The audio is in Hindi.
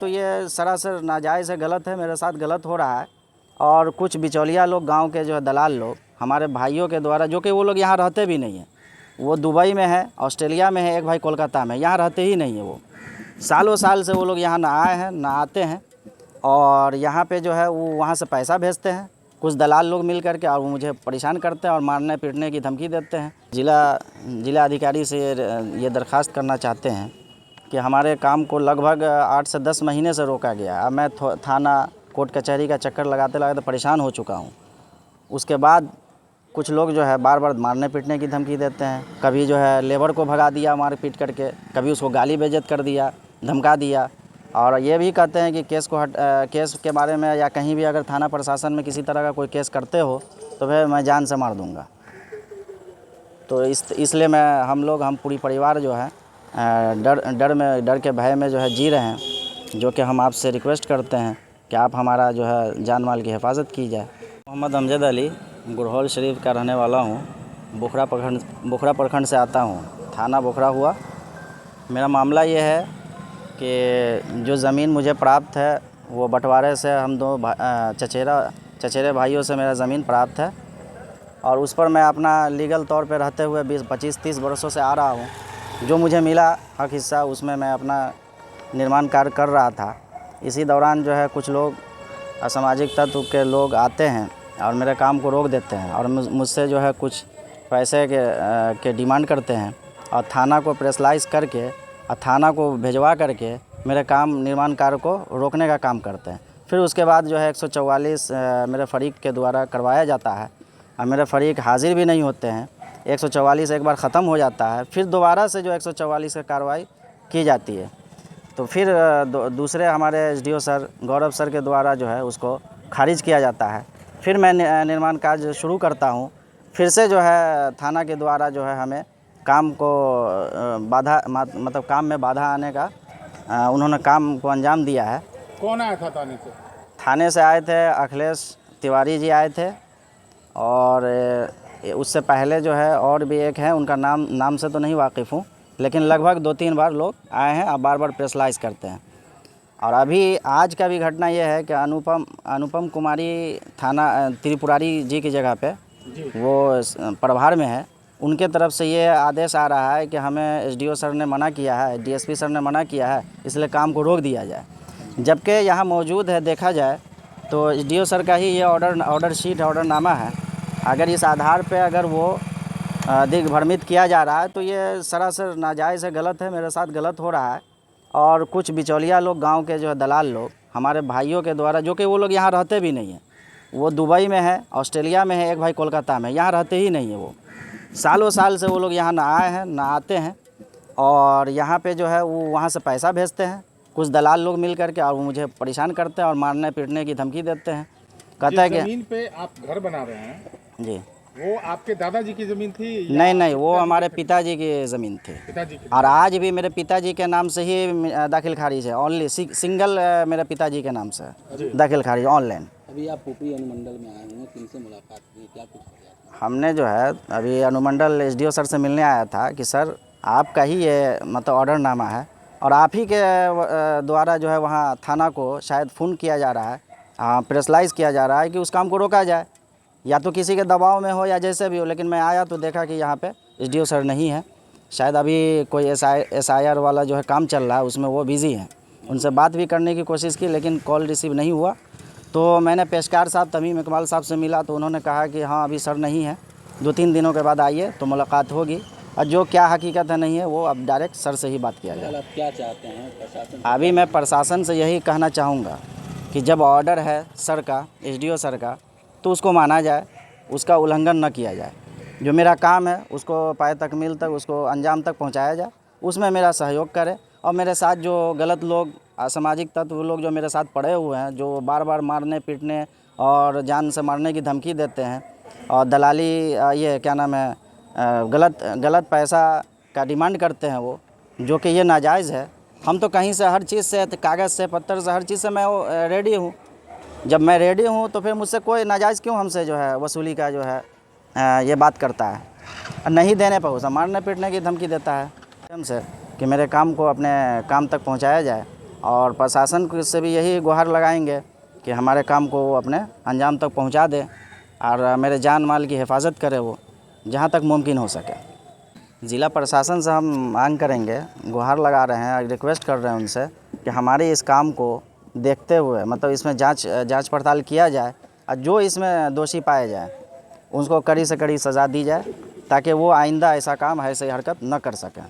तो ये सरासर नाजायज़ है, गलत है, मेरे साथ गलत हो रहा है। और कुछ बिचौलिया लोग, गांव के जो है दलाल लोग, हमारे भाइयों के द्वारा, जो कि वो लोग यहाँ रहते भी नहीं हैं, वो दुबई में है, ऑस्ट्रेलिया में है, एक भाई कोलकाता में, यहाँ रहते ही नहीं है। वो सालों साल से वो लोग यहाँ ना आए हैं ना आते हैं, और यहाँ पे जो है वो वहाँ से पैसा भेजते हैं कुछ दलाल लोग मिल करके, और वो मुझे परेशान करते हैं और मारने पीटने की धमकी देते हैं। जिला अधिकारी से ये दरख्वास्त करना चाहते हैं कि हमारे काम को लगभग 8 से 10 महीने से रोका गया। अब मैं थाना कोर्ट कचहरी का चक्कर लगाते लगाते परेशान हो चुका हूँ। उसके बाद कुछ लोग जो है बार बार मारने पीटने की धमकी देते हैं। कभी जो है लेबर को भगा दिया मार पीट करके, कभी उसको गाली बेइज्जत कर दिया, धमका दिया, और ये भी कहते हैं कि केस के बारे में या कहीं भी अगर थाना प्रशासन में किसी तरह का कोई केस करते हो तो फिर मैं जान से मार दूँगा। तो इसलिए हम पूरी परिवार जो है डर के भय में जो है जी रहे हैं, जो कि हम आपसे रिक्वेस्ट करते हैं कि आप हमारा जो है जान माल की हिफाजत की जाए। मोहम्मद अमजद अली, गुरहौल शरीफ का रहने वाला हूँ। बोखरा प्रखंड से आता हूँ, थाना बोखरा हुआ। मेरा मामला ये है कि जो ज़मीन मुझे प्राप्त है वो बंटवारे से हम दो चचेरे भाइयों से मेरा ज़मीन प्राप्त है, और उस पर मैं अपना लीगल तौर पे रहते हुए 20-25-30 वर्षों से आ रहा हूँ। जो मुझे मिला हक हिस्सा, उसमें मैं अपना निर्माण कार्य कर रहा था। इसी दौरान जो है कुछ लोग असामाजिक तत्व के लोग आते हैं और मेरे काम को रोक देते हैं, और मुझसे जो है कुछ पैसे के डिमांड करते हैं, और थाना को प्रेशराइज करके और थाना को भिजवा करके मेरे निर्माण कार्य को रोकने का काम करते हैं। फिर उसके बाद जो है 144 मेरे फरीक के द्वारा करवाया जाता है, और मेरे फरीक हाजिर भी नहीं होते हैं। 144 एक बार ख़त्म हो जाता है, फिर दोबारा से जो 144 की कार्रवाई की जाती है। तो फिर दूसरे हमारे एसडीओ सर गौरव सर के द्वारा जो है उसको खारिज किया जाता है। फिर मैं निर्माण कार्य शुरू करता हूँ। फिर से जो है थाना के द्वारा जो है हमें काम को मतलब काम में बाधा आने का उन्होंने काम को अंजाम दिया है। कौन आया था थाने से? थाने से आए थे अखिलेश तिवारी जी आए थे, और उससे पहले जो है और भी एक है, उनका नाम से तो नहीं वाकिफ़ हूँ, लेकिन लगभग 2-3 बार लोग आए हैं और बार बार प्रेशराइज करते हैं। और अभी आज का भी घटना यह है कि अनुपम कुमारी थाना त्रिपुरारी जी की जगह पे वो प्रभार में है, उनके तरफ से ये आदेश आ रहा है कि हमें एसडीओ सर ने मना किया है, डीएसपी सर ने मना किया है, इसलिए काम को रोक दिया जाए। जबकि यहाँ मौजूद है, देखा जाए तो एसडीओ सर का ही ये ऑर्डर शीट ऑर्डरनामा है। अगर इस आधार पे अगर वो दिग्भ्रमित किया जा रहा है तो ये सरासर नाजायज़ है, गलत है, मेरे साथ गलत हो रहा है। और कुछ बिचौलिया लोग, गांव के जो है दलाल लोग, हमारे भाइयों के द्वारा, जो कि वो लोग यहाँ रहते भी नहीं हैं, वो दुबई में है, ऑस्ट्रेलिया में है, एक भाई कोलकाता में, यहाँ रहते ही नहीं है। वो सालों साल से वो लोग यहाँ ना आए हैं ना आते हैं, और यहाँ पे जो है वो वहाँ से पैसा भेजते हैं कुछ दलाल लोग मिल करके, और वो मुझे परेशान करते हैं और मारने पीटने की धमकी देते हैं। कहता है कि ज़मीन पे आप घर बना रहे हैं जी, वो आपके दादाजी की ज़मीन थी या? नहीं, वो हमारे पिताजी की ज़मीन थी, पिताजी की। और आज भी मेरे पिताजी के नाम से ही दाखिल खारिज है। ओनली सिंगल मेरे पिताजी के नाम से दाखिल खारिज ऑनलाइन। अभी आप पुपरी अनुमंडल में आए हुए, किनसे मुलाकात हुई, क्या कुछ किया? हमने जो है अभी अनुमंडल एसडीओ सर से मिलने आया था कि सर आपका ही ये मतलब ऑर्डरनामा है, और आप ही के द्वारा जो है वहाँ थाना को शायद फ़ोन किया जा रहा है, प्रेशराइज़ किया जा रहा है कि उस काम को रोका जाए, या तो किसी के दबाव में हो या जैसे भी हो। लेकिन मैं आया तो देखा कि यहाँ पे एसडीओ सर नहीं है, शायद अभी कोई एसआईआर वाला जो है काम चल रहा है, उसमें वो बिज़ी हैं। उनसे बात भी करने की कोशिश की, लेकिन कॉल रिसीव नहीं हुआ। तो मैंने पेशकार साहब तमीम इकबाल साहब से मिला, तो उन्होंने कहा कि हाँ अभी सर नहीं है, 2-3 दिनों के बाद आइए तो मुलाकात होगी, और जो क्या हकीकत है नहीं है वो अब डायरेक्ट सर से ही बात किया जाए। आप क्या चाहते हैं प्रशासन? अभी मैं प्रशासन से यही कहना चाहूँगा कि जब ऑर्डर है सर का, एसडीओ सर का, तो उसको माना जाए, उसका उल्लंघन न किया जाए। जो मेरा काम है उसको पाए तकमील तक, उसको अंजाम तक पहुँचाया जाए, उसमें मेरा सहयोग करे। और मेरे साथ जो गलत लोग, असामाजिक तत्व लोग जो मेरे साथ पड़े हुए हैं, जो बार बार मारने पीटने और जान से मारने की धमकी देते हैं, और दलाली ये क्या नाम है गलत पैसा का डिमांड करते हैं वो, जो कि ये नाजायज़ है। हम तो कहीं से हर चीज़ से, कागज़ से, पत्थर से, हर चीज़ से मैं रेडी हूँ। जब मैं रेडी हूँ तो फिर मुझसे कोई नाजायज़ क्यों हमसे जो है वसूली का जो है ये बात करता है। नहीं देने पर उसे मारने पीटने की धमकी देता है हमसे कि मेरे काम को अपने काम तक पहुँचाया जाए। और प्रशासन से भी यही गुहार लगाएंगे कि हमारे काम को वो अपने अंजाम तक पहुंचा दे और मेरे जान माल की हिफाजत करे वो जहां तक मुमकिन हो सके। ज़िला प्रशासन से हम मांग करेंगे, गुहार लगा रहे हैं, रिक्वेस्ट कर रहे हैं उनसे कि हमारे इस काम को देखते हुए मतलब इसमें जांच पड़ताल किया जाए और जो इसमें दोषी पाए जाए उसको कड़ी से कड़ी सज़ा दी जाए ताकि वो आइंदा ऐसा काम ऐसी हरकत न कर सकें।